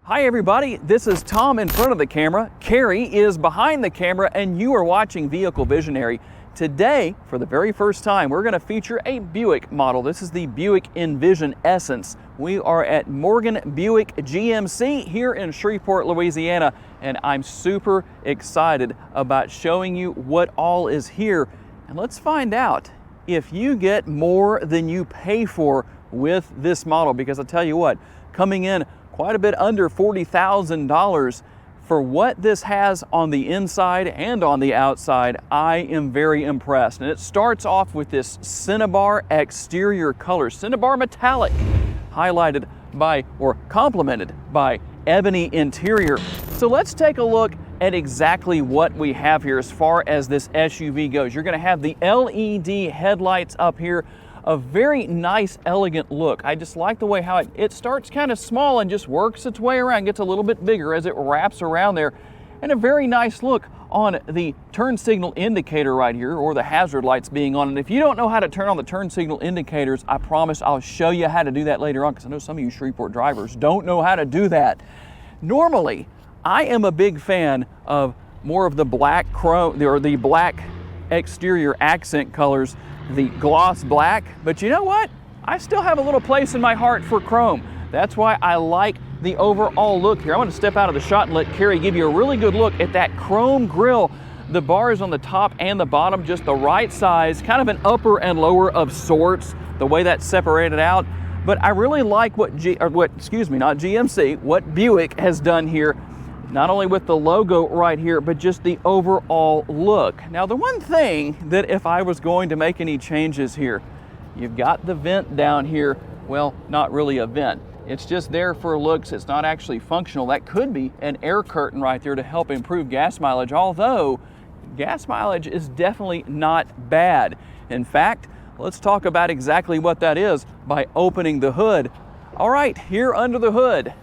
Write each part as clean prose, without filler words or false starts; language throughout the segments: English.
Hi everybody, this is Tom in front of the camera, Carrie is behind the camera, and you are watching Vehicle Visionary. Today, for the very first time, we're going to feature a Buick model. This is the Buick Envision Essence. We are at Morgan Buick GMC here in Shreveport, Louisiana, and I'm super excited about showing you what all is here. And let's find out if you get more than you pay for with this model, because I'll tell you what, coming in quite a bit under $40,000 for what this has on the inside and on the outside. I am very impressed. And it starts off with this Cinnabar exterior color, Cinnabar metallic, highlighted by or complemented by ebony interior. So let's take a look at exactly what we have here as far as this SUV goes. You're going to have the LED headlights up here. A very nice, elegant look. I just like the way how it starts kind of small and just works its way around, gets a little bit bigger as it wraps around there. And a very nice look on the turn signal indicator right here, or the hazard lights being on. And if you don't know how to turn on the turn signal indicators, I promise I'll show you how to do that later on, because I know some of you Shreveport drivers don't know how to do that. Normally, I am a big fan of more of the black chrome, or the black exterior accent colors, the gloss black, but you know what? I still have a little place in my heart for chrome. That's why I like the overall look here. I'm going to step out of the shot and let Carrie give you a really good look at that chrome grille. The bars on the top and the bottom, just the right size, kind of an upper and lower of sorts, the way that's separated out. But I really like what Buick has done here, not only with the logo right here, but just the overall look. Now, the one thing that if I was going to make any changes here, you've got the vent down here. Well, not really a vent. It's just there for looks. It's not actually functional. That could be an air curtain right there to help improve gas mileage, although gas mileage is definitely not bad. In fact, let's talk about exactly what that is by opening the hood. All right, here under the hood,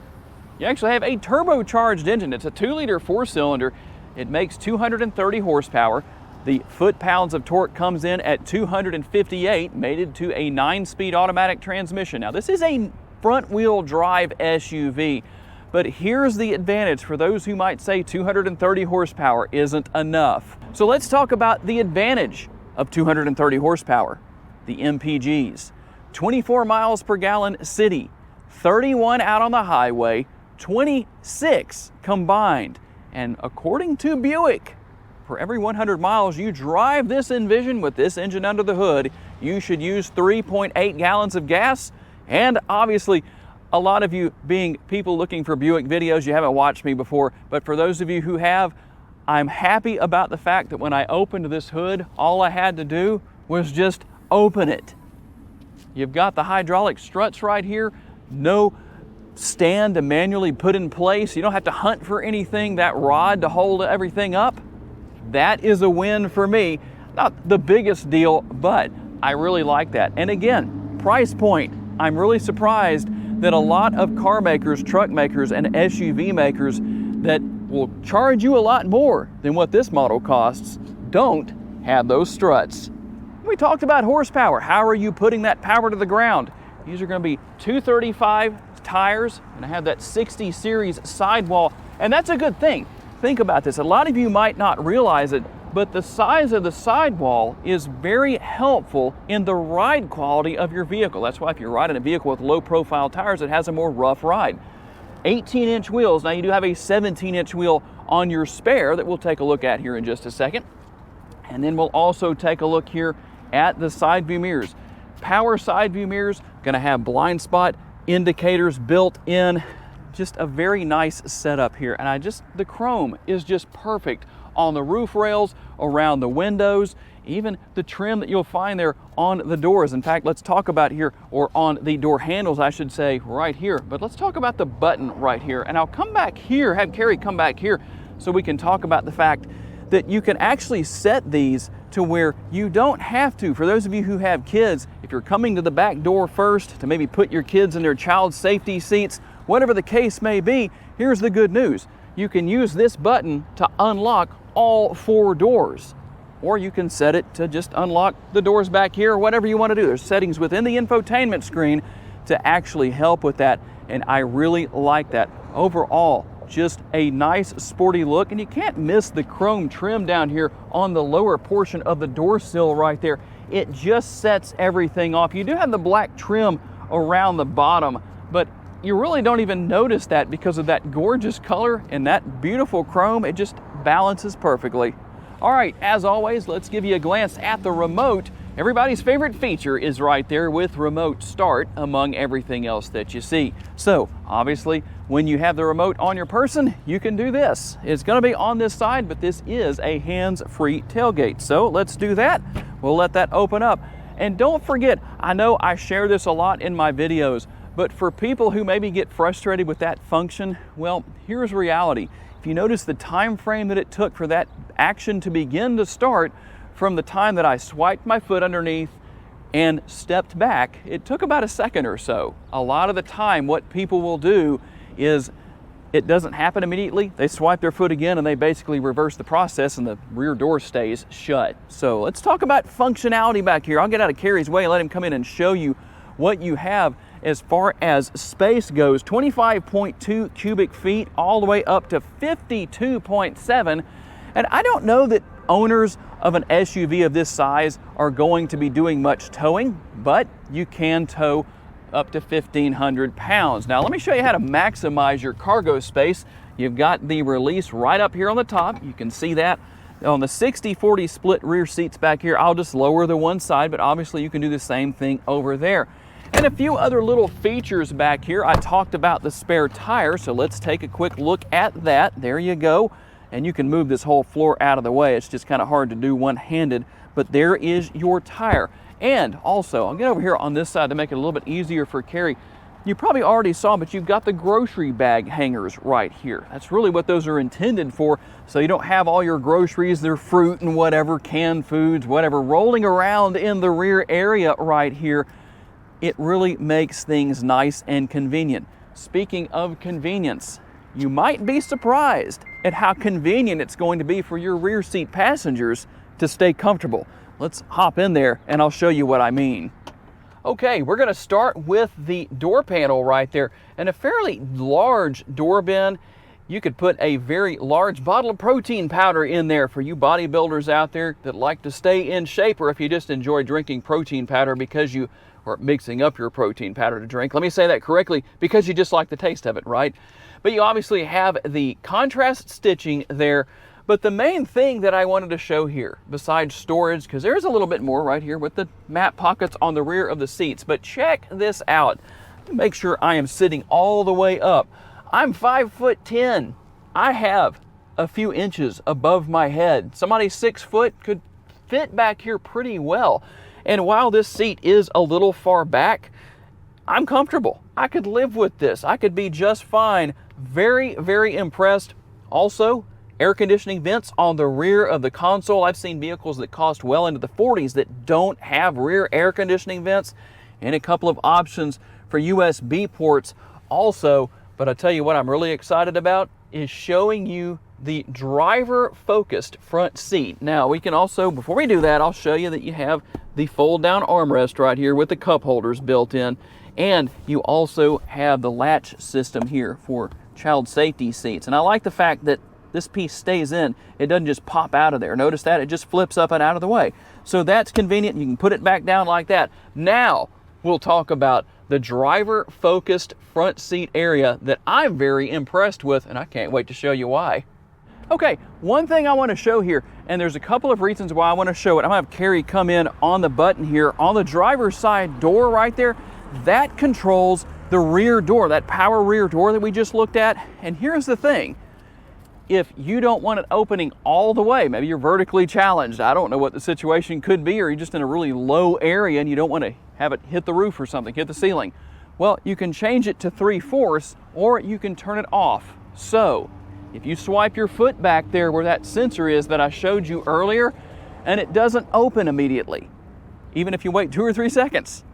you actually have a turbocharged engine. It's a 2-liter 4-cylinder. It makes 230 horsepower. The foot-pounds of torque comes in at 258, mated to a 9-speed automatic transmission. Now, this is a front-wheel drive SUV, but here's the advantage for those who might say 230 horsepower isn't enough. So let's talk about the advantage of 230 horsepower, the MPGs. 24 miles per gallon city, 31 out on the highway, 26 combined. And according to Buick, for every 100 miles you drive this Envision with this engine under the hood, you should use 3.8 gallons of gas. And obviously, a lot of you being people looking for Buick videos, you haven't watched me before, but for those of you who have, I'm happy about the fact that when I opened this hood, all I had to do was just open it. You've got the hydraulic struts right here, no stand to manually put in place. You don't have to hunt for anything, that rod to hold everything up. That is a win for me. Not the biggest deal, but I really like that. And again, price point. I'm really surprised that a lot of car makers, truck makers, and SUV makers that will charge you a lot more than what this model costs don't have those struts. We talked about horsepower. How are you putting that power to the ground? These are going to be 235 tires, and I have that 60 series sidewall, and that's a good thing. Think about this. A lot of you might not realize it, but the size of the sidewall is very helpful in the ride quality of your vehicle. That's why if you're riding a vehicle with low profile tires, it has a more rough ride. 18-inch wheels. Now you do have a 17-inch wheel on your spare that we'll take a look at here in just a second. And then we'll also take a look here at the side view mirrors. Power side view mirrors, going to have blind spot indicators built in. Just a very nice setup here, and the chrome is just perfect on the roof rails, around the windows, even the trim that you'll find there on the doors. In fact, let's talk about here, or on the door handles I should say, right here, but let's talk about the button right here. And I'll come back here, have Carrie come back here so we can talk about the fact that you can actually set these to where you don't have to. For those of you who have kids, if you're coming to the back door first to maybe put your kids in their child safety seats, whatever the case may be, here's the good news. You can use this button to unlock all 4 doors. Or you can set it to just unlock the doors back here, or whatever you want to do. There's settings within the infotainment screen to actually help with that. and I really like that. Overall, just a nice sporty look, and you can't miss the chrome trim down here on the lower portion of the door sill right there. It just sets everything off. You do have the black trim around the bottom, but you really don't even notice that because of that gorgeous color and that beautiful chrome. It just balances perfectly. All right, as always, let's give you a glance at the remote. Everybody's favorite feature is right there with remote start among everything else that you see. So obviously, when you have the remote on your person, you can do this. It's gonna be on this side, but this is a hands-free tailgate. So let's do that. We'll let that open up. And don't forget, I know I share this a lot in my videos, but for people who maybe get frustrated with that function, well, here's reality. If you notice the time frame that it took for that action to begin to start, from the time that I swiped my foot underneath and stepped back, it took about a second or so. A lot of the time, what people will do is it doesn't happen immediately. They swipe their foot again and they basically reverse the process and the rear door stays shut. So let's talk about functionality back here. I'll get out of Carrie's way and let him come in and show you what you have as far as space goes. 25.2 cubic feet all the way up to 52.7. And I don't know that owners of an SUV of this size are going to be doing much towing, but you can tow up to 1,500 pounds. Now let me show you how to maximize your cargo space. You've got the release right up here on the top. You can see that on the 60-40 split rear seats back here. I'll just lower the one side, but obviously you can do the same thing over there. And a few other little features back here. I talked about the spare tire, so let's take a quick look at that. There you go. And you can move this whole floor out of the way. It's just kind of hard to do one-handed, but there is your tire. And also, I'll get over here on this side to make it a little bit easier for Carrie. You probably already saw, but you've got the grocery bag hangers right here. That's really what those are intended for, so you don't have all your groceries, their fruit and whatever, canned foods, whatever, rolling around in the rear area right here. It really makes things nice and convenient. Speaking of convenience, you might be surprised at how convenient it's going to be for your rear seat passengers to stay comfortable. Let's hop in there and I'll show you what I mean. Okay, we're gonna start with the door panel right there, and a fairly large door bin. You could put a very large bottle of protein powder in there for you bodybuilders out there that like to stay in shape, or if you just enjoy drinking protein powder because you are mixing up your protein powder to drink. Let me say that correctly, because you just like the taste of it, right? But you obviously have the contrast stitching there. But the main thing that I wanted to show here, besides storage, because there's a little bit more right here with the map pockets on the rear of the seats, but check this out. Make sure I am sitting all the way up. I'm 5'10". I have a few inches above my head. Somebody 6 foot could fit back here pretty well. And while this seat is a little far back, I'm comfortable. I could live with this. I could be just fine. Very, very impressed. Also, air conditioning vents on the rear of the console. I've seen vehicles that cost well into the 40s that don't have rear air conditioning vents, and a couple of options for USB ports also. But I'll tell you what I'm really excited about is showing you the driver-focused front seat. Now, we can also, before we do that, I'll show you that you have the fold-down armrest right here with the cup holders built in, and you also have the latch system here for child safety seats. And I like the fact that this piece stays in. It doesn't just pop out of there. Notice that? It just flips up and out of the way. So that's convenient. You can put it back down like that. Now, we'll talk about the driver-focused front seat area that I'm very impressed with, and I can't wait to show you why. Okay, one thing I want to show here, and there's a couple of reasons why I want to show it. I'm going to have Carrie come in on the button here. On the driver's side door right there, that controls the rear door, that power rear door that we just looked at. And here's the thing. If you don't want it opening all the way, maybe you're vertically challenged, I don't know what the situation could be, or you're just in a really low area and you don't want to have it hit the roof or something, hit the ceiling. Well, you can change it to 3/4, or you can turn it off. So, if you swipe your foot back there where that sensor is that I showed you earlier, and it doesn't open immediately, even if you wait 2 or 3 seconds,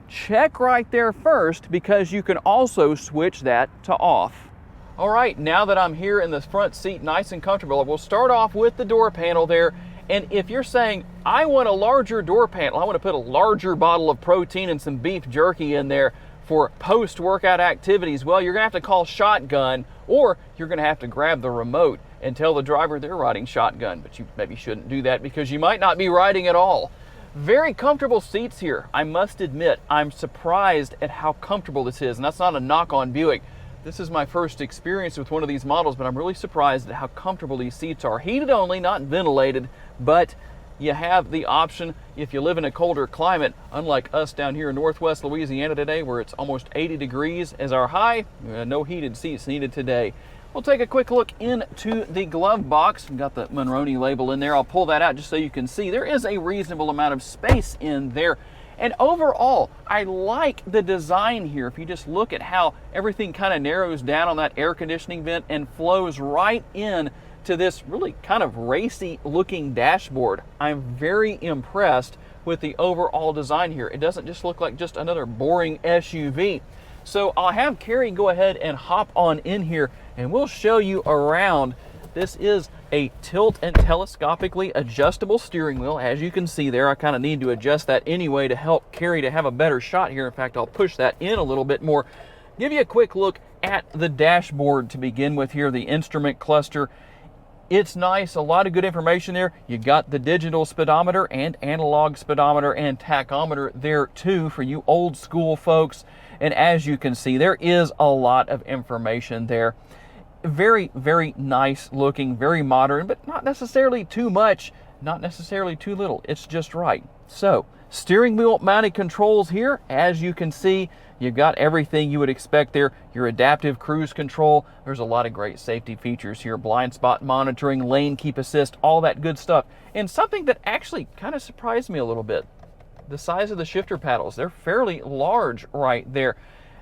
check right there first, because you can also switch that to off. All right, now that I'm here in the front seat nice and comfortable, we'll start off with the door panel there. And if you're saying, I want a larger door panel, I want to put a larger bottle of protein and some beef jerky in there for post-workout activities, well, you're gonna have to call shotgun, or you're gonna have to grab the remote and tell the driver they're riding shotgun, but you maybe shouldn't do that because you might not be riding at all. Very comfortable seats here. I must admit, I'm surprised at how comfortable this is, and that's not a knock on Buick. This is my first experience with one of these models, but I'm really surprised at how comfortable these seats are. Heated only, not ventilated, but you have the option if you live in a colder climate, unlike us down here in Northwest Louisiana today, where it's almost 80 degrees as our high. No heated seats needed today. We'll take a quick look into the glove box. We've got the Monroney label in there. I'll pull that out just so you can see. There is a reasonable amount of space in there. And overall, I like the design here. If you just look at how everything kind of narrows down on that air conditioning vent and flows right in to this really kind of racy looking dashboard. I'm very impressed with the overall design here. It doesn't just look like just another boring SUV. So I'll have Carrie go ahead and hop on in here and we'll show you around. This is a tilt and telescopically adjustable steering wheel. As you can see there, I kind of need to adjust that anyway to help Carrie to have a better shot here. In fact, I'll push that in a little bit more. Give you a quick look at the dashboard to begin with here, the instrument cluster. It's nice, a lot of good information there. You got the digital speedometer and analog speedometer and tachometer there too for you old school folks. And as you can see, there is a lot of information there. Very, very nice looking, very modern, but not necessarily too much, not necessarily too little. It's just right. So, steering wheel mounted controls here. As you can see, you've got everything you would expect there. Your adaptive cruise control. There's a lot of great safety features here. Blind spot monitoring, lane keep assist, all that good stuff. And something that actually kind of surprised me a little bit. The size of the shifter paddles. They're fairly large right there.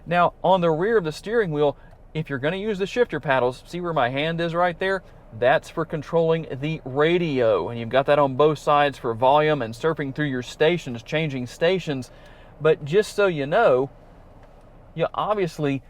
Now, on the rear of the steering wheel, if you're going to use the shifter paddles, see where my hand is right there? That's for controlling the radio. And you've got that on both sides for volume and surfing through your stations, changing stations. But just so you know, you obviously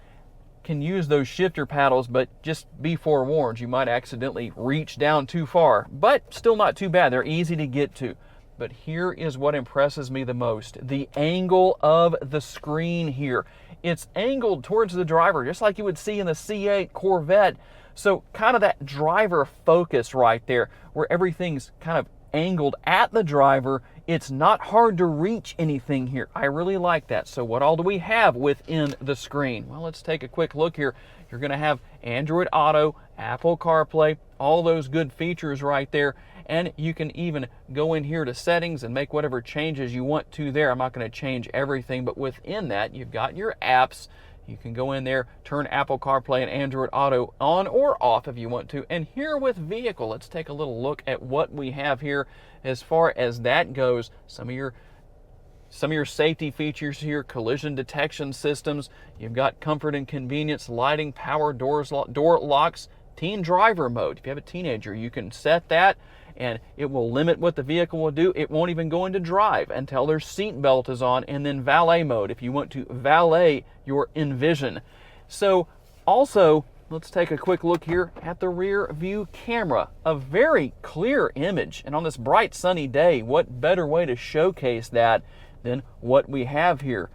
can use those shifter paddles, but just be forewarned, you might accidentally reach down too far. But still not too bad. They're easy to get to. But here is what impresses me the most. The angle of the screen here. It's angled towards the driver, just like you would see in the C8 Corvette. So kind of that driver focus right there, where everything's kind of angled at the driver. It's not hard to reach anything here. I really like that. So what all do we have within the screen? Well, let's take a quick look here. You're going to have Android Auto, Apple CarPlay, all those good features right there. And you can even go in here to settings and make whatever changes you want to there. I'm not going to change everything, but within that, you've got your apps. You can go in there, turn Apple CarPlay and Android Auto on or off if you want to. And here with vehicle, let's take a little look at what we have here as far as that goes. Some of your safety features here, collision detection systems. You've got comfort and convenience, lighting, power doors, door locks, teen driver mode. If you have a teenager, you can set that and it will limit what the vehicle will do. It won't even go into drive until their seat belt is on. And then valet mode if you want to valet your Envision. So also, let's take a quick look here at the rear view camera. A very clear image. And on this bright sunny day, what better way to showcase that than what we have here?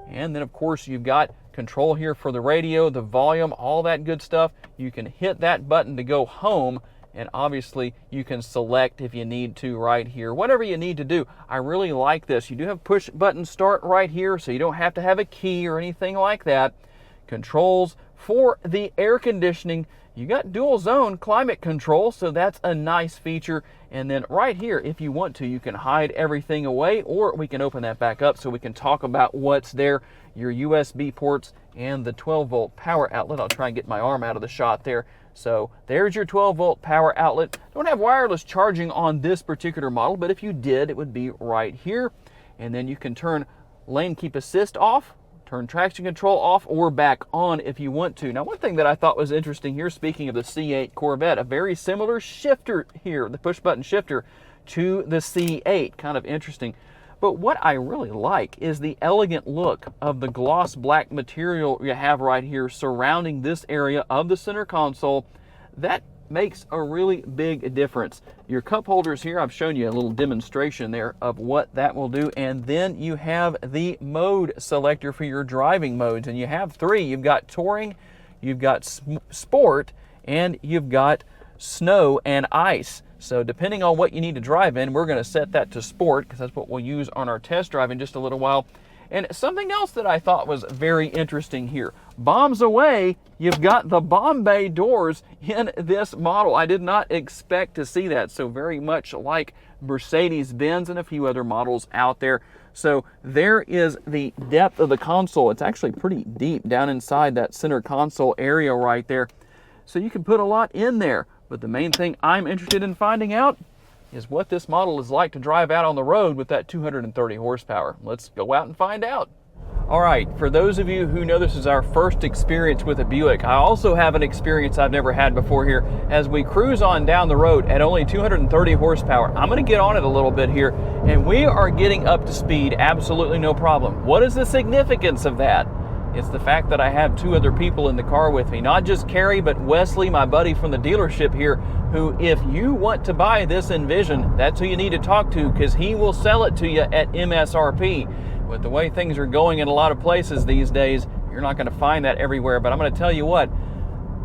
And then of course you've got control here for the radio, the volume, all that good stuff. You can hit that button to go home. And obviously you can select if you need to right here, whatever you need to do. I really like this. You do have push button start right here, so you don't have to have a key or anything like that. Controls for the air conditioning. You got dual zone climate control, so that's a nice feature. And then right here, if you want to, you can hide everything away, or we can open that back up so we can talk about what's there. Your USB ports and the 12-volt power outlet. I'll try and get my arm out of the shot there. So there's your 12-volt power outlet. Don't have wireless charging on this particular model, but if you did, it would be right here. And then you can turn lane keep assist off, turn traction control off or back on if you want to. Now, one thing that I thought was interesting here, speaking of the C8 Corvette, a very similar shifter here, the push button shifter to the C8, kind of interesting. But what I really like is the elegant look of the gloss black material you have right here surrounding this area of the center console. That makes a really big difference. Your cup holders here, I've shown you a little demonstration there of what that will do. And then you have the mode selector for your driving modes. And you have three. You've got touring, you've got sport, and you've got snow and ice. So depending on what you need to drive in, we're going to set that to sport because that's what we'll use on our test drive in just a little while. And something else that I thought was very interesting here. Bombs away, you've got the bomb bay doors in this model. I did not expect to see that. So very much like Mercedes-Benz and a few other models out there. So there is the depth of the console. It's actually pretty deep down inside that center console area right there. So you can put a lot in there. But the main thing I'm interested in finding out is what this model is like to drive out on the road with that 230 horsepower. Let's go out and find out. All right, for those of you who know this is our first experience with a Buick, I also have an experience I've never had before here. As we cruise on down the road at only 230 horsepower, I'm gonna get on it a little bit here, and we are getting up to speed absolutely no problem. What is the significance of that? It's the fact that I have two other people in the car with me, not just Carrie, but Wesley, my buddy from the dealership here, who, if you want to buy this Envision, that's who you need to talk to because he will sell it to you at MSRP. With the way things are going in a lot of places these days, you're not going to find that everywhere. But I'm going to tell you what,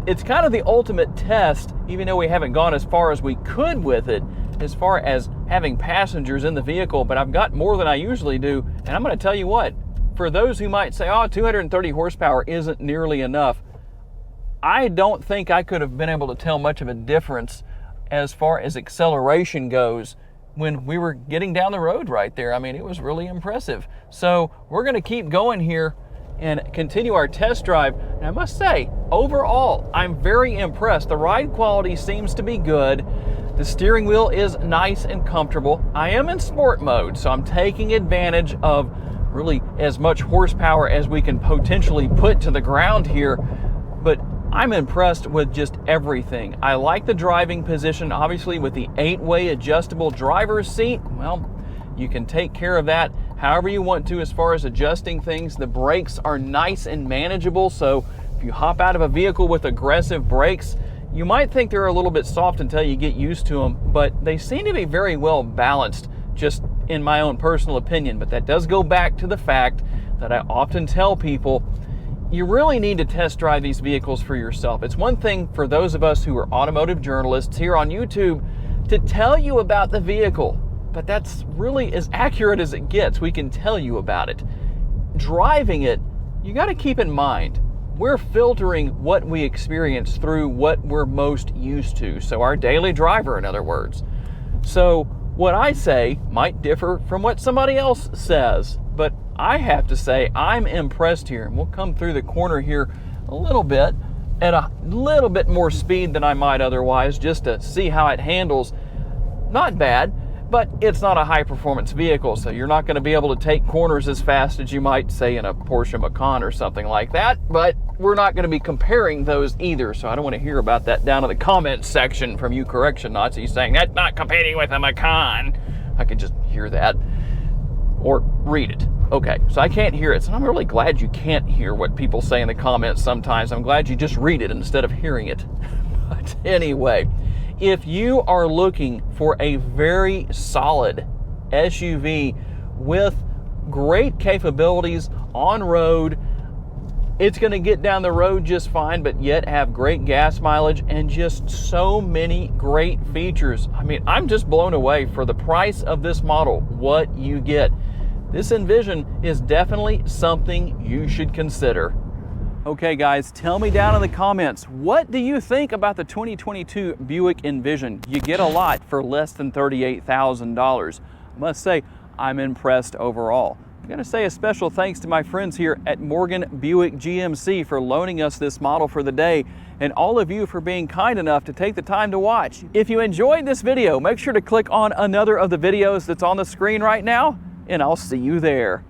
it's kind of the ultimate test, even though we haven't gone as far as we could with it, as far as having passengers in the vehicle, but I've got more than I usually do. And I'm going to tell you what, for those who might say, oh, 230 horsepower isn't nearly enough, I don't think I could have been able to tell much of a difference as far as acceleration goes when we were getting down the road right there. I mean, it was really impressive. So we're going to keep going here and continue our test drive. And I must say, overall, I'm very impressed. The ride quality seems to be good. The steering wheel is nice and comfortable. I am in sport mode, so I'm taking advantage of really as much horsepower as we can potentially put to the ground here, but I'm impressed with just everything. I like the driving position, obviously with the 8-way adjustable driver's seat. Well, you can take care of that however you want to as far as adjusting things. The brakes are nice and manageable, so if you hop out of a vehicle with aggressive brakes, you might think they're a little bit soft until you get used to them, but they seem to be very well balanced, just in my own personal opinion. But that does go back to the fact that I often tell people, you really need to test drive these vehicles for yourself. It's one thing for those of us who are automotive journalists here on YouTube to tell you about the vehicle, but that's really as accurate as it gets. We can tell you about it. Driving it, you got to keep in mind, we're filtering what we experience through what we're most used to. So our daily driver, in other words. So what I say might differ from what somebody else says, but I have to say I'm impressed here. And we'll come through the corner here a little bit at a little bit more speed than I might otherwise, just to see how it handles. Not bad, but it's not a high performance vehicle, so you're not going to be able to take corners as fast as you might say in a Porsche Macan or something like that, but we're not going to be comparing those either, so I don't want to hear about that down in the comments section from you correction Nazis saying that's not competing with a Macan. I could just hear that or read it. Okay, so I can't hear it, so I'm really glad you can't hear what people say in the comments sometimes. I'm glad you just read it instead of hearing it. But anyway, if you are looking for a very solid SUV with great capabilities on road, it's going to get down the road just fine, but yet have great gas mileage and just so many great features. I mean, I'm just blown away for the price of this model, what you get. This Envision is definitely something you should consider. Okay guys, tell me down in the comments, what do you think about the 2022 Buick Envision? You get a lot for less than $38,000. I must say, I'm impressed overall. I'm going to say a special thanks to my friends here at Morgan Buick GMC for loaning us this model for the day, and all of you for being kind enough to take the time to watch. If you enjoyed this video, make sure to click on another of the videos that's on the screen right now, and I'll see you there.